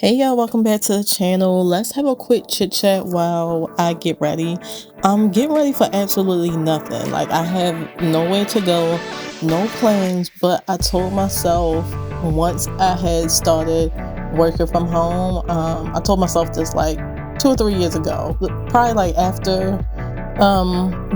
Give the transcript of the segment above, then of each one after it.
Hey y'all, welcome back to the channel. Let's have a quick chit chat while I get ready. I'm getting ready for absolutely nothing. Like, I have nowhere to go, no plans, but I told myself once I had started working from home, I told myself this like 2 or 3 years ago, probably like after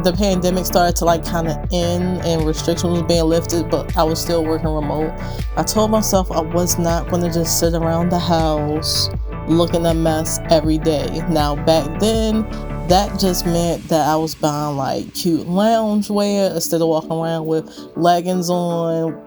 the pandemic started to like kind of end and restrictions was being lifted, but I was still working remote. I told myself I was not going to just sit around the house looking a mess every day. Now back then, that just meant that I was buying like cute loungewear instead of walking around with leggings on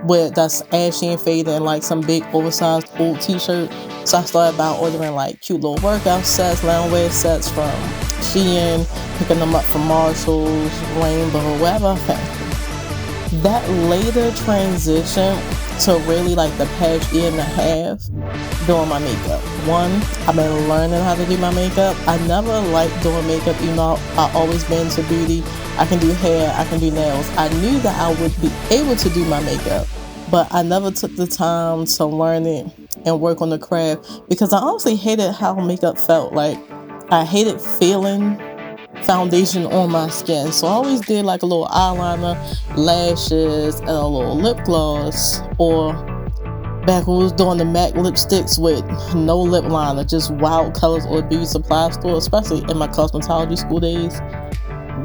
with that's ashy and faded and like some big oversized old t-shirt. So I started by ordering like cute little workout sets, loungewear sets from Shein, picking them up from Marshalls, Rainbow, wherever I found them. That later transition to really like the past year and a half doing my makeup. One, I've been learning how to do my makeup. I never liked doing makeup, even though I always been into beauty. I can do hair, I can do nails. I knew that I would be able to do my makeup, but I never took the time to learn it and work on the craft because I honestly hated how makeup felt. Like, I hated feeling foundation on my skin. So I always did like a little eyeliner, lashes, and a little lip gloss. Or back when we was doing the MAC lipsticks with no lip liner, just wild colors or beauty supply store, especially in my cosmetology school days.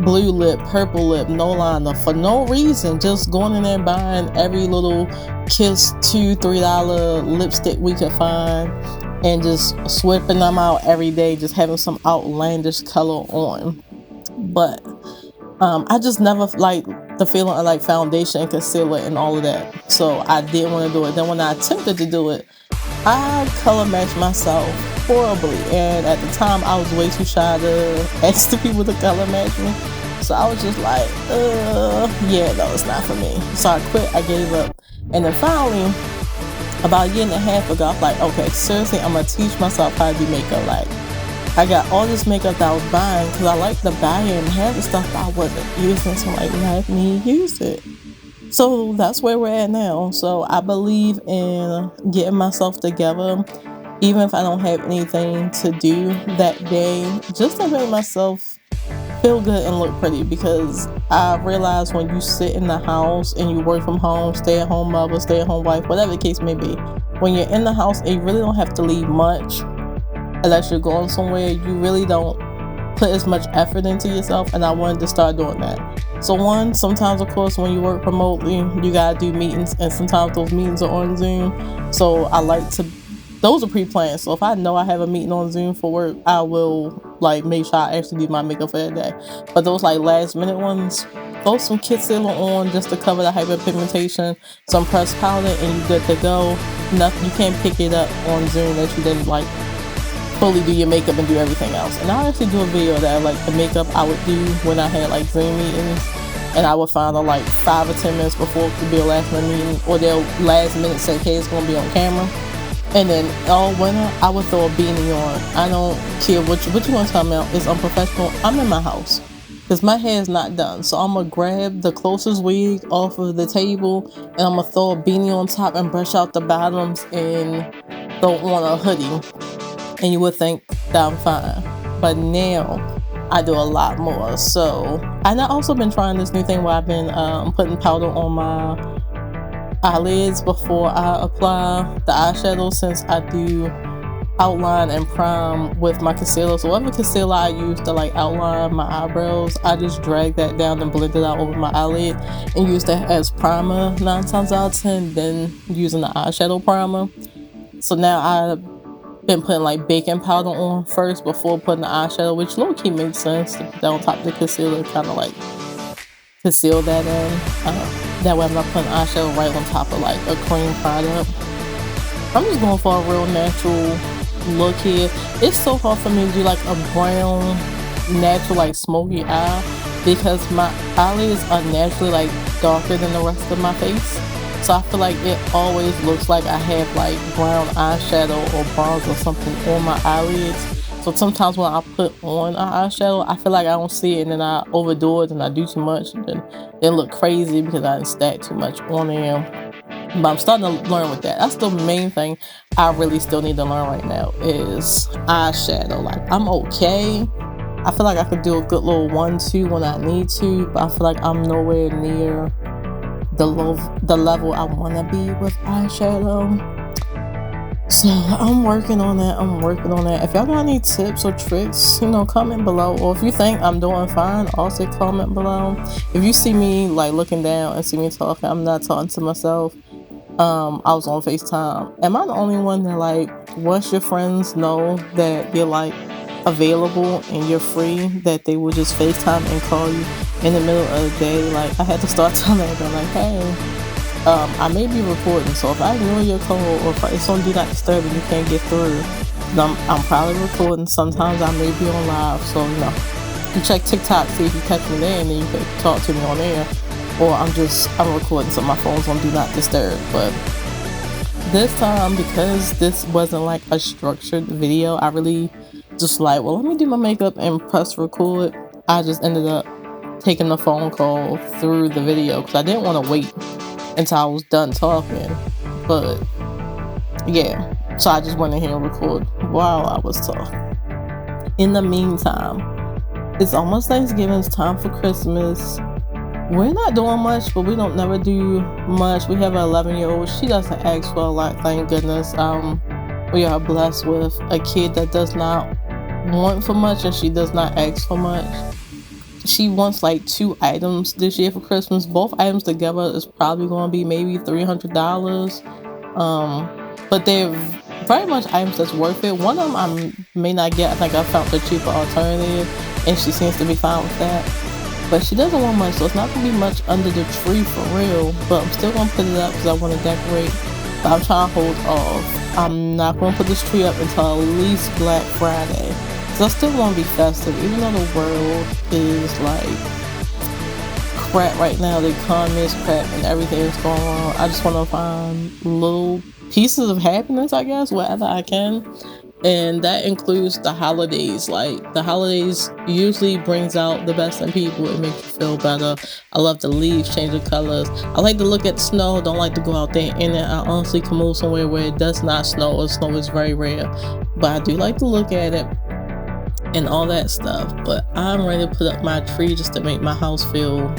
Blue lip, purple lip, no liner for no reason, just going in there and buying every little Kiss $2-3 lipstick we could find and just swapping them out every day, just having some outlandish color on. But I just never liked the feeling of like foundation and concealer and all of that, so I didn't want to do it. Then when I attempted to do it, I color matched myself horribly, and at the time I was way too shy to ask the people to color match me. So I was just like, yeah, no, it's not for me. So I quit, I gave up. And then finally, about a year and a half ago, I was like, okay, seriously, I'm gonna teach myself how to do makeup. Like, I got all this makeup that I was buying because I like to buy it and have the stuff that I wasn't using, so like, let me use it. So that's where we're at now. So I believe in getting myself together, even if I don't have anything to do that day, just to make myself feel good and look pretty. Because I realize when you sit in the house and you work from home, stay at home mother, stay at home wife, whatever the case may be, when you're in the house and you really don't have to leave much unless you're going somewhere, you really don't put as much effort into yourself, and I wanted to start doing that. So one, sometimes of course when you work remotely, you gotta do meetings, and sometimes those meetings are on Zoom. So I like to, those are pre-planned. So if I know I have a meeting on Zoom for work, I will like make sure I actually do my makeup for that day. But those like last minute ones, throw some concealer on just to cover the hyperpigmentation, some pressed powder, and you're good to go. Nothing, you can't pick it up on Zoom that you didn't like fully do your makeup and do everything else. And I'll actually do a video that like the makeup I would do when I had like Zoom meetings, and I would find out like 5 or 10 minutes before it could be a last minute meeting, or they'll last minute say, hey, it's gonna be on camera. And then all winter I would throw a beanie on. I don't care what you want to tell me is unprofessional. I'm in my house because my hair is not done, so I'm gonna grab the closest wig off of the table and I'm gonna throw a beanie on top and brush out the bottoms and throw on a hoodie, and you would think that I'm fine. But now I do a lot more. So, and I've also been trying this new thing where I've been putting powder on my eyelids before I apply the eyeshadow, since I do outline and prime with my concealer. So whatever concealer I use to like outline my eyebrows, I just drag that down and blend it out over my eyelid and use that as primer 9 times out of 10, then using the eyeshadow primer. So now I've been putting like baking powder on first before putting the eyeshadow, which low-key makes sense to put that on top of the concealer, kind of like conceal that in. That way I'm not putting eyeshadow right on top of like a cream product. I'm just going for a real natural look here. It's so hard for me to do like a brown, natural, like smoky eye because my eyelids are naturally like darker than the rest of my face. So I feel like it always looks like I have like brown eyeshadow or bronze or something on my eyelids. So sometimes when I put on an eyeshadow, I feel like I don't see it, and then I overdo it and I do too much, and then it look crazy because I didn't stack too much on there. But I'm starting to learn with that. That's the main thing I really still need to learn right now is eyeshadow. Like, I'm okay. I feel like I could do a good little 1-2 when I need to, but I feel like I'm nowhere near the level I want to be with eyeshadow. So I'm working on that. If y'all got any tips or tricks, comment below. Or if you think I'm doing fine, also comment below. If you see me like looking down and see me talking, I'm not talking to myself. I was on FaceTime. Am I the only one that, like, once your friends know that you're like available and you're free, that they will just FaceTime and call you in the middle of the day? Like, I had to start telling them, like, hey, I may be recording, so if I ignore your call or if it's on Do Not Disturb and you can't get through, then I'm probably recording. Sometimes I may be on live, so you check TikTok, see if you catch me there, and then you can talk to me on there. Or I'm recording, so my phone's on Do Not Disturb. But this time, because this wasn't like a structured video, I really just like, well, let me do my makeup and press record. I just ended up taking the phone call through the video because I didn't want to wait until I was done talking. But yeah, so I just went in here and recorded while I was talking. In the meantime, it's almost Thanksgiving. It's time for Christmas. We're not doing much, but we don't never do much. We have an 11-year-old. She doesn't ask for a lot, thank goodness. We are blessed with a kid that does not want for much, and she does not ask for much. She wants like 2 items this year for Christmas. Both items together is probably going to be maybe $300. But they're very much items that's worth it. One of them I may not get. I think I found a cheaper alternative, and she seems to be fine with that. But she doesn't want much, so it's not going to be much under the tree for real. But I'm still going to put it up because I want to decorate. But I'm trying to hold off. I'm not going to put this tree up until at least Black Friday. So I still want to be festive, even though the world is like crap right now. The economy is crap and everything is going on. I just want to find little pieces of happiness, I guess, wherever I can. And that includes the holidays. Like, the holidays usually brings out the best in people. It makes you feel better. I love the leaves change of colors. I like to look at the snow. Don't like to go out there in it. I honestly can move somewhere where it does not snow, or snow is very rare. But I do like to look at it and all that stuff. But I'm ready to put up my tree just to make my house feel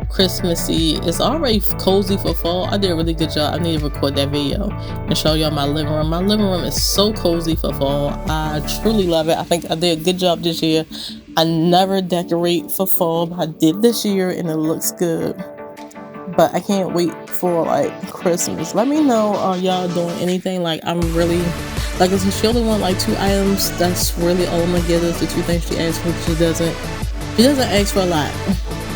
Christmassy. It's already cozy for fall. I did a really good job. I need to record that video and show y'all my living room. My living room is so cozy for fall. I truly love it. I think I did a good job this year. I never decorate for fall, but I did this year and it looks good. But I can't wait for like Christmas. Let me know, are y'all doing anything? Like, I'm really, like, if she only want like 2 items, that's really all I'm gonna get is the 2 things she asked for. She doesn't ask for a lot.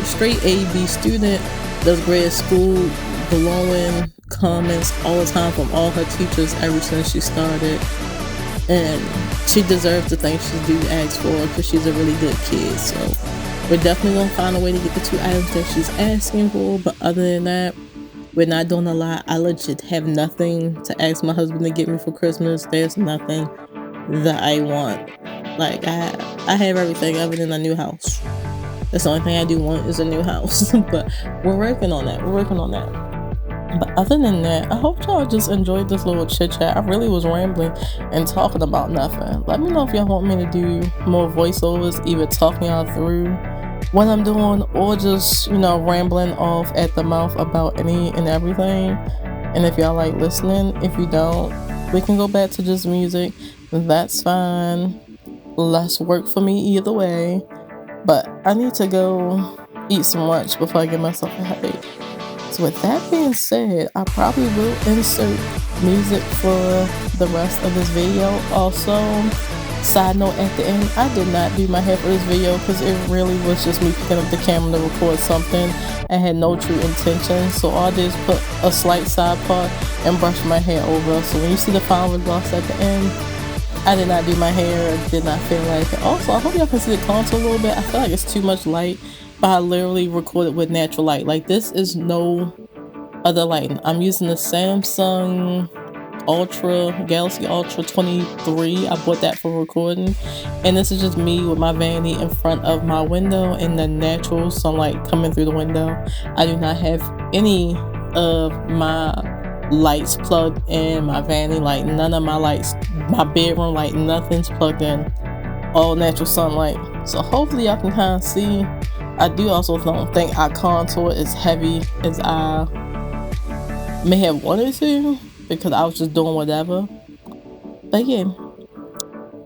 Straight A/B student, does great at school, glowing comments all the time from all her teachers ever since she started, and she deserves the things she do ask for because she's a really good kid. So we're definitely gonna find a way to get the 2 items that she's asking for. But other than that, we're not doing a lot. I legit have nothing to ask my husband to get me for Christmas. There's nothing that I want. Like, I have everything other than a new house. That's the only thing I do want is a new house. But we're working on that. But other than that, I hope y'all just enjoyed this little chit chat. I really was rambling and talking about nothing. Let me know if y'all want me to do more voiceovers, either talking y'all through what I'm doing or just, rambling off at the mouth about any and everything. And if y'all like listening, if you don't, we can go back to just music. That's fine. Less work for me either way. But I need to go eat some lunch before I get myself a headache. So with that being said, I probably will insert music for the rest of this video. Also, side note at the end, I did not do my hair for this video because it really was just me picking up the camera to record something. I had no true intention. So all I did is put a slight side part and brush my hair over. So when you see the final results at the end, I did not do my hair. I did not feel like it. Also, I hope y'all can see the contour a little bit. I feel like it's too much light, but I literally recorded with natural light. Like, this is no other lighting. I'm using the Samsung Galaxy Ultra 23. I bought that for recording. And this is just me with my vanity in front of my window and the natural sunlight coming through the window. I do not have any of my lights plugged in my vanity. Like none of my lights, my bedroom light, nothing's plugged in. All natural sunlight. So hopefully y'all can kind of see. I do also don't think I contour as heavy as I may have wanted to, because I was just doing whatever. But yeah,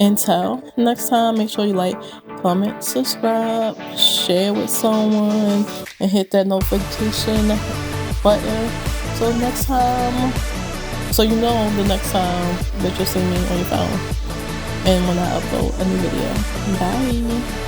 until next time, make sure you like, comment, subscribe, share with someone, and hit that notification button. So next time, so you know the next time that you'll see me on your phone and when I upload a new video. Bye.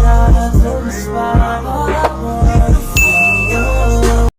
Gotta lose